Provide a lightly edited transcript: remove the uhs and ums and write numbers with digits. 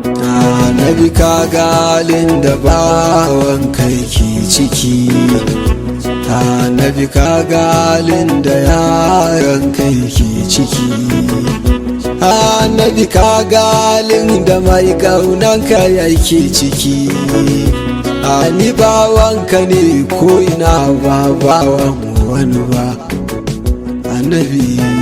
Annabi ka galin da bawan kai ke ciki, Annabi ka galin da yaran kai ke ciki, Annabi ka galin da mai ƙaunanka yake ciki. Ni bawanka ne ko ina ba bawan wani ba, Annabi.